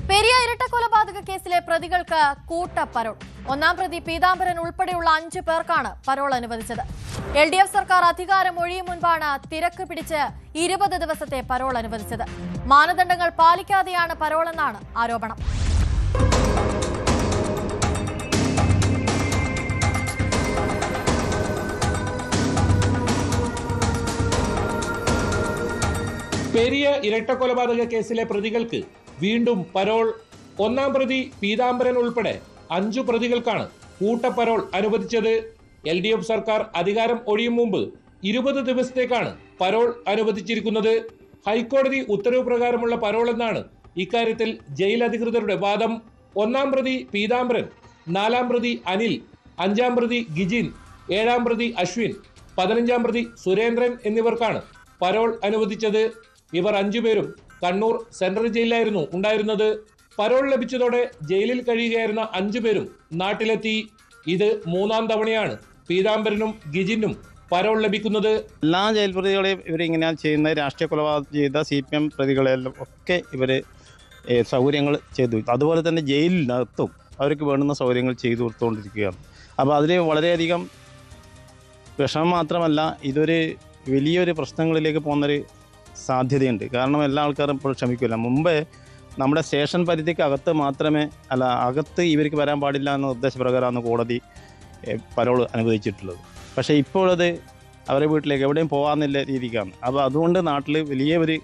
പെരിയ ഇരട്ടക്കൊലപാതക കേസിലെ പ്രതികൾക്ക് കൂട്ടപ്പരോൾ. ഒന്നാം പ്രതി പീതാംബരൻ ഉൾപ്പെടെയുള്ള 5 പേർക്കാണ് പരോൾ അനുവദിച്ചത്. LDF സർക്കാർ അധികാരം ഒഴിയും മുൻപാണ് തിരക്ക് പിടിച്ച് 20 ദിവസത്തെ പരോൾ അനുവദിച്ചത്. മാനദണ്ഡങ്ങൾ പാലിക്കാതെയാണ് പരോളെന്നാണ് ആരോപണം. പെരിയ ഇരട്ടക്കൊലപാതക കേസിലെ പ്രതികൾക്ക് വീണ്ടും പരോൾ. ഒന്നാം പ്രതി പീതാംബരൻ ഉൾപ്പെടെ 5 പ്രതികൾക്കാണ് കൂട്ടപ്പരോൾ അനുവദിച്ചത്. LDF സർക്കാർ അധികാരം ഒഴിയും മുമ്പ് 20 ദിവസത്തേക്കാണ് പരോൾ അനുവദിച്ചിരിക്കുന്നത്. ഹൈക്കോടതി ഉത്തരവ് പ്രകാരമുള്ള പരോൾ എന്നാണ് ഇക്കാര്യത്തിൽ ജയിൽ അധികൃതരുടെ വാദം. ഒന്നാം പ്രതി പീതാംബരൻ, 4ാം പ്രതി അനിൽ, 5ാം പ്രതി ഗിജിൻ, 7ാം പ്രതി അശ്വിൻ, 15ാം പ്രതി സുരേന്ദ്രൻ എന്നിവർക്കാണ് പരോൾ അനുവദിച്ചത്. ഇവർ 5 പേരും കണ്ണൂർ സെൻട്രൽ ജയിലിലായിരുന്നു ഉണ്ടായിരുന്നത്. പരോൾ ലഭിച്ചതോടെ ജയിലിൽ കഴിയുകയായിരുന്ന 5 പേരും നാട്ടിലെത്തി. ഇത് 3ാം തവണയാണ് പീതാംബരനും ഗിജിനും പരോൾ ലഭിക്കുന്നത്. എല്ലാ ജയിൽ പ്രതികളെയും ഇവരിങ്ങനെയാണ് ചെയ്യുന്നത്. രാഷ്ട്രീയ കൊലപാതകം ചെയ്ത CPM പ്രതികളെല്ലാം ഒക്കെ ഇവർ സൗകര്യങ്ങൾ ചെയ്തു. അതുപോലെ തന്നെ ജയിലിനകത്തും അവർക്ക് വേണ്ടുന്ന സൗകര്യങ്ങൾ ചെയ്തു കൊടുത്തുകൊണ്ടിരിക്കുകയാണ്. അപ്പോൾ അതിൽ വളരെയധികം വിഷമം മാത്രമല്ല, ഇതൊരു വലിയൊരു പ്രശ്നങ്ങളിലേക്ക് പോകുന്നൊരു സാധ്യതയുണ്ട്. കാരണം എല്ലാ ആൾക്കാരും ഇപ്പോൾ ക്ഷമിക്കില്ല. മുമ്പേ നമ്മുടെ സ്റ്റേഷൻ പരിധിക്ക് അകത്ത് മാത്രമേ അകത്ത് ഇവർക്ക് വരാൻ പാടില്ല എന്ന നിർദ്ദേശപ്രകാരമാണ് കോടതി പരോൾ അനുവദിച്ചിട്ടുള്ളത്. പക്ഷേ ഇപ്പോഴത് അവരുടെ വീട്ടിലേക്ക് എവിടെയും പോകാമെന്നുള്ള രീതിക്കാണ്. അപ്പോൾ അതുകൊണ്ട് നാട്ടിൽ വലിയ ഒരു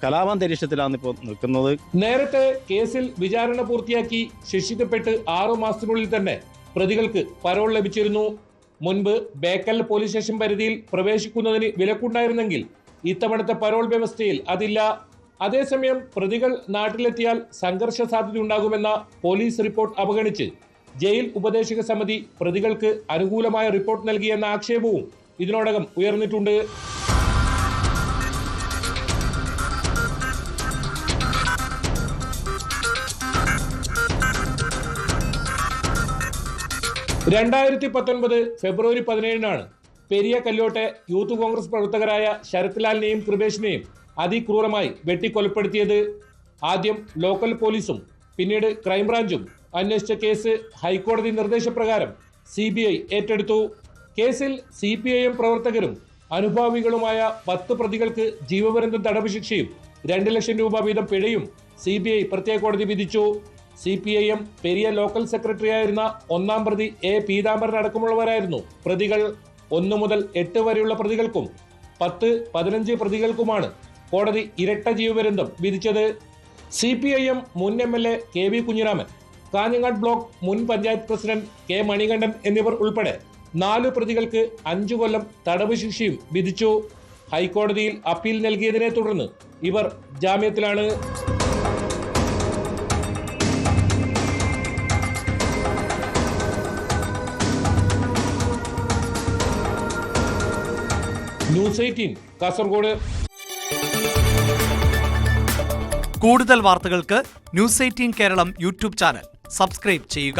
കലാപാന്തരീക്ഷത്തിലാണ് ഇപ്പോൾ നിൽക്കുന്നത്. നേരത്തെ കേസിൽ വിചാരണ പൂർത്തിയാക്കി ശിക്ഷിക്കപ്പെട്ട് 6 മാസത്തിനുള്ളിൽ തന്നെ പ്രതികൾക്ക് പരോൾ ലഭിച്ചിരുന്നു. മുൻപ് ബേക്കൽ പോലീസ് സ്റ്റേഷൻ പരിധിയിൽ പ്രവേശിക്കുന്നതിന് വിലക്കുണ്ടായിരുന്നെങ്കിൽ ഇത്തവണത്തെ പരോൾ വ്യവസ്ഥയിൽ അതില്ല. അതേസമയം പ്രതികൾ നാട്ടിലെത്തിയാൽ സംഘർഷ സാധ്യതയുണ്ടാകുമെന്ന പോലീസ് റിപ്പോർട്ട് അവഗണിച്ച് ജയിൽ ഉപദേശക സമിതി പ്രതികൾക്ക് അനുകൂലമായ റിപ്പോർട്ട് നൽകിയെന്ന ആക്ഷേപവും ഇതിനോടകം ഉയർന്നിട്ടുണ്ട്. ഫെബ്രുവരി 17 പെരിയ കല്യോട്ടെ യൂത്ത് കോൺഗ്രസ് പ്രവർത്തകരായ ശരത്ലാലിനെയും കൃപേഷിനെയും അതിക്രൂരമായി വെട്ടിക്കൊലപ്പെടുത്തിയത്. ആദ്യം ലോക്കൽ പോലീസും പിന്നീട് ക്രൈംബ്രാഞ്ചും അന്വേഷിച്ച കേസ് ഹൈക്കോടതി നിർദ്ദേശപ്രകാരം CBI ഏറ്റെടുത്തു. കേസിൽ CPIM പ്രവർത്തകരും അനുഭാവികളുമായ 10 പ്രതികൾക്ക് ജീവപര്യന്തം തടവ് ശിക്ഷയും 2 ലക്ഷം രൂപ വീതം പിഴയും CBI പ്രത്യേക കോടതി വിധിച്ചു. CPIM പെരിയ ലോക്കൽ സെക്രട്ടറിയായിരുന്ന 1ാം പ്രതി പീതാംബരൻ അടക്കമുള്ളവരായിരുന്നു പ്രതികൾ. 1 മുതൽ 8 വരെയുള്ള പ്രതികൾക്കും 10, 15 പ്രതികൾക്കുമാണ് കോടതി ഇരട്ട ജീവപര്യന്തം വിധിച്ചത്. CPIM മുൻ MLA KV Kunhiraman, Kanhangad block മുൻ പഞ്ചായത്ത് പ്രസിഡന്റ് K മണികണ്ഠൻ എന്നിവർ ഉൾപ്പെടെ 4 പ്രതികൾക്ക് 5 കൊല്ലം തടവ് ശിക്ഷയും വിധിച്ചു. ഹൈക്കോടതിയിൽ അപ്പീൽ നൽകിയതിനെ തുടർന്ന് ഇവർ ജാമ്യത്തിലാണ്. ന്യൂസ് 18 കാസർഗോഡ്. കൂടുതൽ വാർത്തകൾക്ക് News 18 Keralam YouTube channel subscribe ചെയ്യുക.